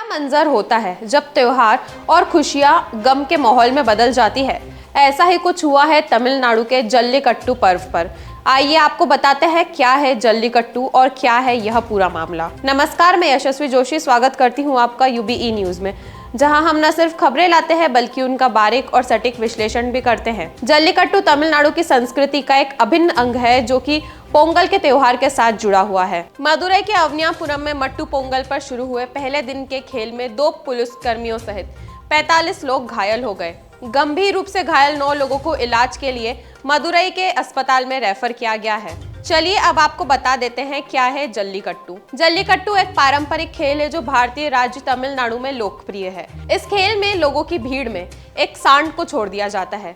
मंजर होता है जब त्योहार और खुशियां गम के माहौल में बदल जाती है। ऐसा ही कुछ हुआ है तमिलनाडु के जल्लीकट्टू पर्व पर। आइए आपको बताते हैं क्या है जल्लीकट्टू और क्या है यह पूरा मामला। नमस्कार, मैं यशस्वी जोशी स्वागत करती हूँ आपका यूबीई न्यूज में, जहां हम न सिर्फ खबरें लाते हैं बल्कि उनका बारीक और सटीक विश्लेषण भी करते हैं। जल्लीकट्टू तमिलनाडु की संस्कृति का एक अभिन्न अंग है जो कि पोंगल के त्योहार के साथ जुड़ा हुआ है। मदुरई के अवनियापुरम में मट्टू पोंगल पर शुरू हुए पहले दिन के खेल में 2 पुलिसकर्मियों सहित 45 लोग घायल हो गए। गंभीर रूप से घायल 9 लोगों को इलाज के लिए मदुरई के अस्पताल में रेफर किया गया है। चलिए अब आपको बता देते हैं क्या है जल्लीकट्टू। जल्लीकट्टू एक पारंपरिक खेल है जो भारतीय राज्य तमिलनाडु में लोकप्रिय है। इस खेल में लोगों की भीड़ में एक सांड को छोड़ दिया जाता है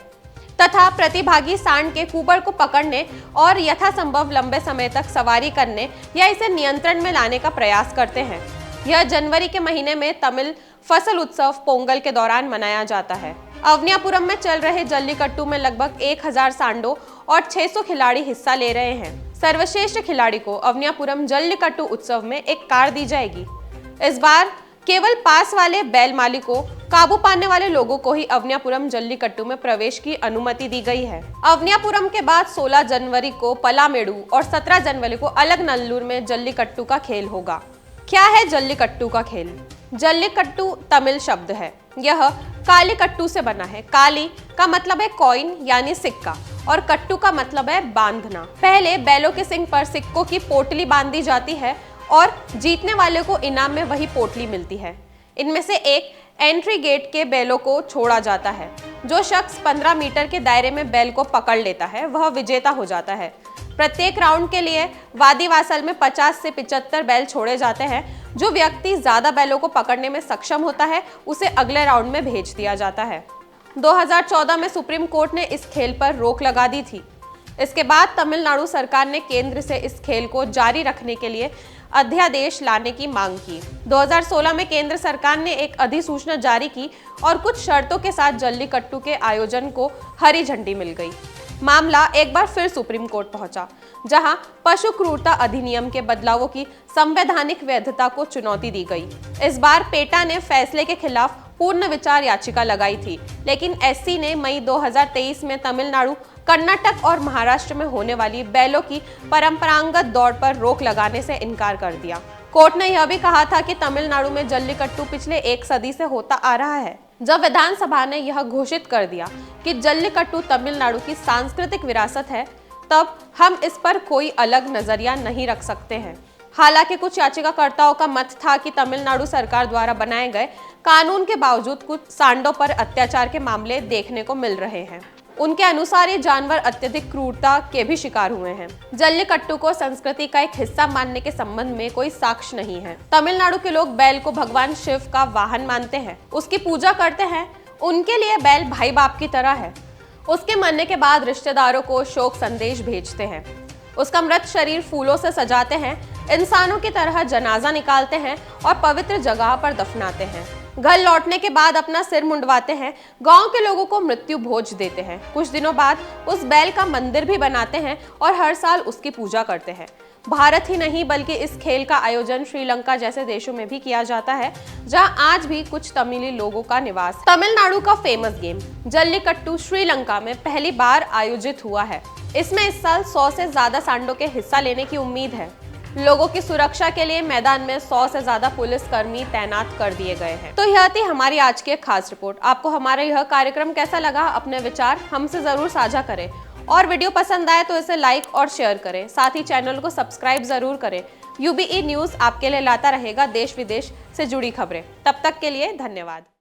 तथा प्रतिभागी सांड के कुबर को पकड़ने और यथासंभव लंबे समय तक सवारी करने या इसे नियंत्रण में लाने का प्रयास करते हैं। यह जनवरी के महीने में तमिल फसल उत्सव पोंगल के दौरान मनाया जाता है। अवनियापुरम में चल रहे जल्लीकट्टू में लगभग 1000 सांडों और 600 खिलाड़ी हिस्सा ले रहे हैं। सर्वश्रेष्ठ खिलाड़ी को अवनियापुरम जल्लीकट्टू उत्सव में एक कार दी जाएगी। इस बार केवल पास वाले बैल मालिकों, काबू पाने वाले लोगों को ही अवनियापुरम जल्लीकट्टू में प्रवेश की अनुमति दी गई है। अवनियापुरम के बाद 16 जनवरी को पलामेडु और 17 जनवरी को अलगनल्लूर में जल्लीकट्टू का खेल होगा। क्या है जल्लीकट्टू का खेल? जल्लीकट्टू तमिल शब्द है। यह कालीकट्टू से बना है। काली का मतलब है कॉइन यानी सिक्का और कट्टू का मतलब है बांधना। पहले बैलों के सिंग पर सिक्कों की पोटली बांधी जाती है और जीतने वाले को इनाम में वही पोटली मिलती है। इनमें से एक एंट्री गेट के बैलों को छोड़ा जाता है। जो शख्स 15 मीटर के दायरे में बैल को पकड़ लेता है वह विजेता हो जाता है। प्रत्येक राउंड के लिए वादीवासल में 50 से 75 बैल छोड़े जाते हैं। जो व्यक्ति ज्यादा बैलों को पकड़ने में सक्षम होता है उसे अगले राउंड में भेज दिया जाता है। 2014 में सुप्रीम कोर्ट ने इस खेल पर रोक लगा दी थी। इसके बाद तमिलनाडु सरकार ने केंद्र से इस खेल को जारी रखने के लिए अध्यादेश लाने की मांग की। 2016 में केंद्र सरकार ने एक अधिसूचना जारी की और कुछ शर्तों के साथ जल्लीकट्टू के आयोजन को हरी झंडी मिल गई। मामला एक बार फिर सुप्रीम कोर्ट पहुंचा, जहां पशु क्रूरता अधिनियम के बदलावों की संवैधानिक वैधता को चुनौती दी गई। इस बार पेटा ने फैसले के खिलाफ पूर्ण विचार याचिका लगाई थी, लेकिन एससी ने मई 2023 में तमिलनाडु, कर्नाटक और महाराष्ट्र में होने वाली बैलों की परंपरागत दौड़ पर रोक लगाने से इनकार कर दिया। कोर्ट ने यह भी कहा था कि तमिलनाडु में जल्लीकट्टू पिछले 1 सदी से होता आ रहा है। जब विधानसभा ने यह घोषित कर दिया कि जल्लीकट्टू तमिलनाडु की सांस्कृतिक विरासत है, तब हम इस पर कोई अलग नजरिया नहीं रख सकते हैं। हालांकि कुछ याचिकाकर्ताओं का मत था कि तमिलनाडु सरकार द्वारा बनाए गए कानून के बावजूद कुछ सांडों पर अत्याचार के मामले देखने को मिल रहे हैं। उनके अनुसार ये जानवर अत्यधिक क्रूरता के भी शिकार हुए हैं। जल्लीकट्टू को संस्कृति का एक हिस्सा मानने के संबंध में कोई साक्ष्य नहीं है। तमिलनाडु के लोग बैल को भगवान शिव का वाहन मानते हैं, उसकी पूजा करते हैं। उनके लिए बैल भाई बाप की तरह है। उसके मरने के बाद रिश्तेदारों को शोक संदेश भेजते हैं। उसका मृत शरीर फूलों से सजाते हैं, इंसानों की तरह जनाजा निकालते हैं और पवित्र जगह पर दफनाते हैं। घर लौटने के बाद अपना सिर मुंडवाते हैं। गांव के लोगों को मृत्यु भोज देते हैं। कुछ दिनों बाद उस बैल का मंदिर भी बनाते हैं और हर साल उसकी पूजा करते हैं। भारत ही नहीं बल्कि इस खेल का आयोजन श्रीलंका जैसे देशों में भी किया जाता है, जहां आज भी कुछ तमिली लोगों का निवास है। तमिलनाडु का फेमस गेम जल्लीकट्टू श्रीलंका में पहली बार आयोजित हुआ है। इसमें इस साल 100 से ज्यादा सांडों के हिस्सा लेने की उम्मीद है। लोगों की सुरक्षा के लिए मैदान में 100 से ज्यादा पुलिसकर्मी तैनात कर दिए गए हैं। तो यह थी हमारी आज की एक खास रिपोर्ट। आपको हमारा यह कार्यक्रम कैसा लगा? अपने विचार हमसे जरूर साझा करें और वीडियो पसंद आए तो इसे लाइक और शेयर करें। साथ ही चैनल को सब्सक्राइब जरूर करें। यूबीई न्यूज आपके लिए लाता रहेगा देश विदेश से जुड़ी खबरें। तब तक के लिए धन्यवाद।